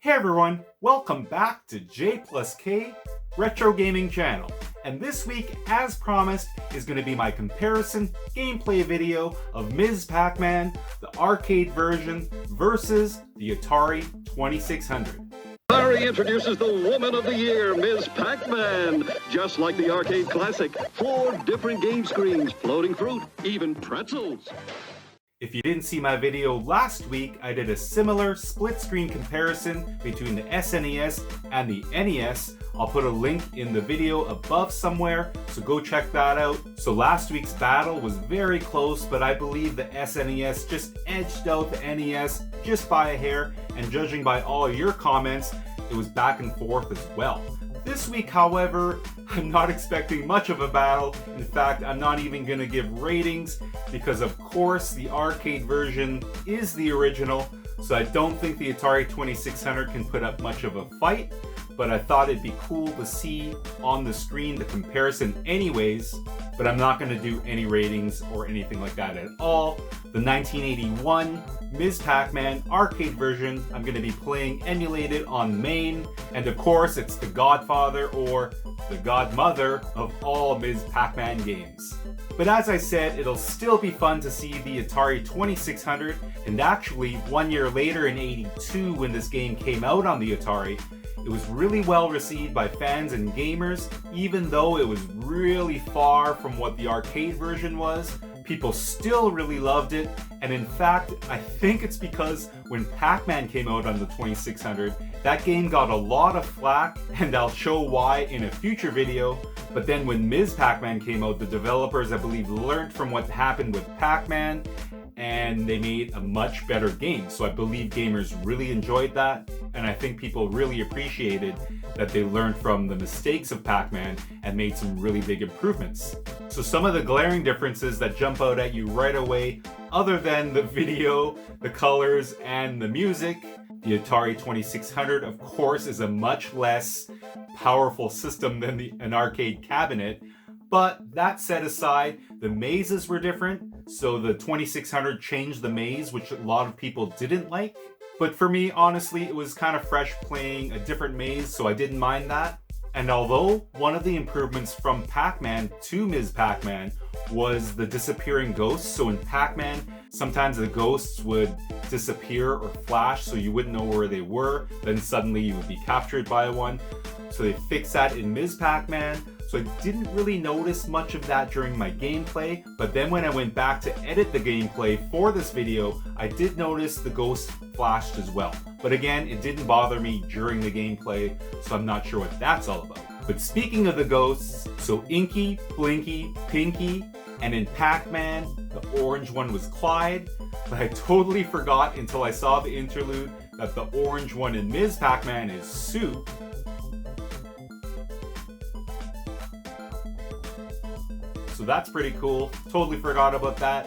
Hey everyone, welcome back to J+K Retro Gaming Channel. And this week, as promised, is going to be my comparison gameplay video of Ms. Pac-Man, the arcade version, versus the Atari 2600. Atari introduces the Woman of the Year, Ms. Pac-Man. Just like the arcade classic, 4 different game screens, floating fruit, even pretzels. If you didn't see my video last week, I did a similar split screen comparison between the SNES and the NES. I'll put a link in the video above somewhere, so go check that out. So last week's battle was very close, but I believe the SNES just edged out the NES just by a hair, and judging by all your comments, it was back and forth as well. This week, however, I'm not expecting much of a battle. In fact, I'm not even going to give ratings because, of course, the arcade version is the original, so I don't think the Atari 2600 can put up much of a fight, but I thought it'd be cool to see on the screen the comparison anyways, but I'm not going to do any ratings or anything like that at all. The 1981 Ms. Pac-Man arcade version I'm going to be playing emulated on MAME, and of course it's the godfather or the godmother of all Ms. Pac-Man games. But as I said, it'll still be fun to see the Atari 2600, and actually 1 year later in '82 when this game came out on the Atari, it was really well received by fans and gamers, even though it was really far from what the arcade version was. People still really loved it, and in fact, I think it's because when Pac-Man came out on the 2600, that game got a lot of flack, and I'll show why in a future video. But then when Ms. Pac-Man came out, the developers, I believe, learned from what happened with Pac-Man, and they made a much better game. So I believe gamers really enjoyed that, and I think people really appreciated that they learned from the mistakes of Pac-Man and made some really big improvements. So some of the glaring differences that jump out at you right away, other than the video, the colors, and the music, the Atari 2600, of course, is a much less powerful system than an arcade cabinet. But that set aside, the mazes were different, so the 2600 changed the maze, which a lot of people didn't like. But for me, honestly, it was kind of fresh playing a different maze, so I didn't mind that. And although one of the improvements from Pac-Man to Ms. Pac-Man was the disappearing ghosts, so in Pac-Man, sometimes the ghosts would disappear or flash so you wouldn't know where they were, then suddenly you would be captured by one. So they fixed that in Ms. Pac-Man. So I didn't really notice much of that during my gameplay, but then when I went back to edit the gameplay for this video, I did notice the ghosts flashed as well. But again, it didn't bother me during the gameplay, so I'm not sure what that's all about. But speaking of the ghosts, so Inky, Blinky, Pinky, and in Pac-Man, the orange one was Clyde, but I totally forgot until I saw the interlude that the orange one in Ms. Pac-Man is Sue. So that's pretty cool. Totally forgot about that.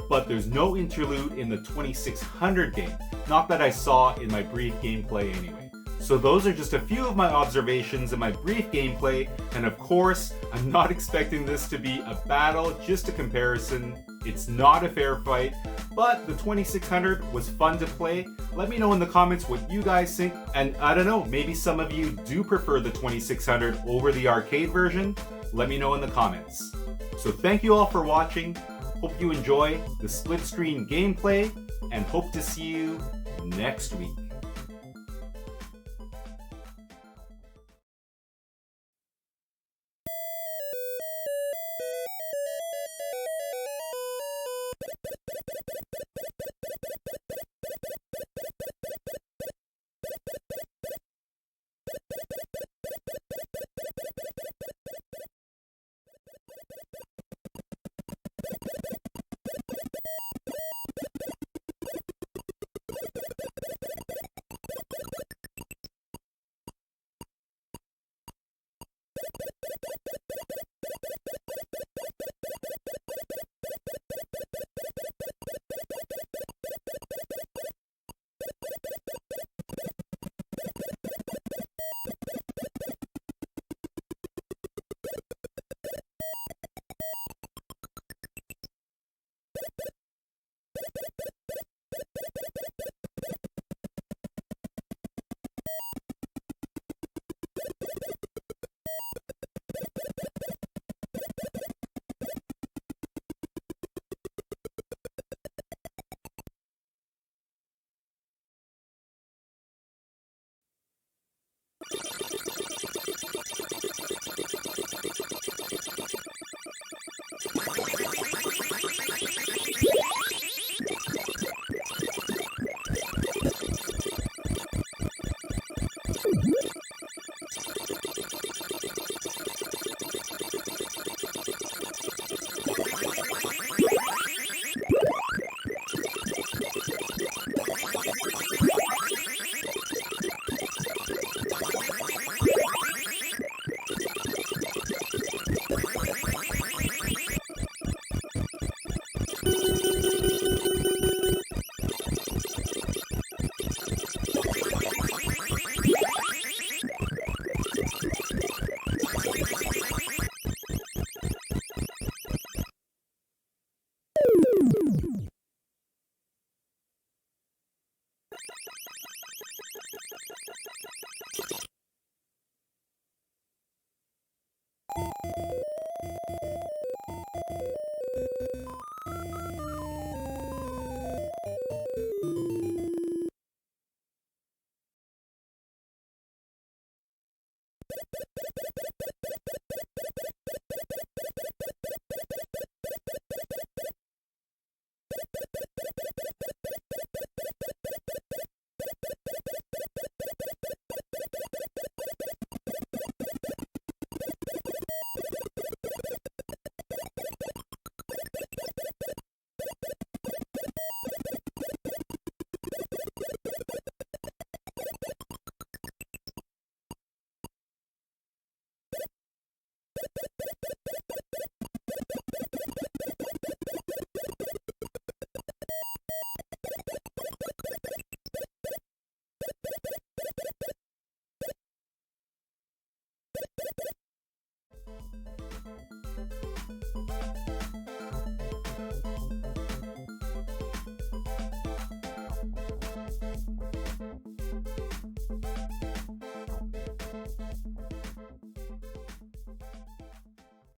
But there's no interlude in the 2600 game. Not that I saw in my brief gameplay anyway. So those are just a few of my observations in my brief gameplay. And of course, I'm not expecting this to be a battle, just a comparison. It's not a fair fight, but the 2600 was fun to play. Let me know in the comments what you guys think. And I don't know, maybe some of you do prefer the 2600 over the arcade version. Let me know in the comments. So thank you all for watching. Hope you enjoy the split screen gameplay and hope to see you next week.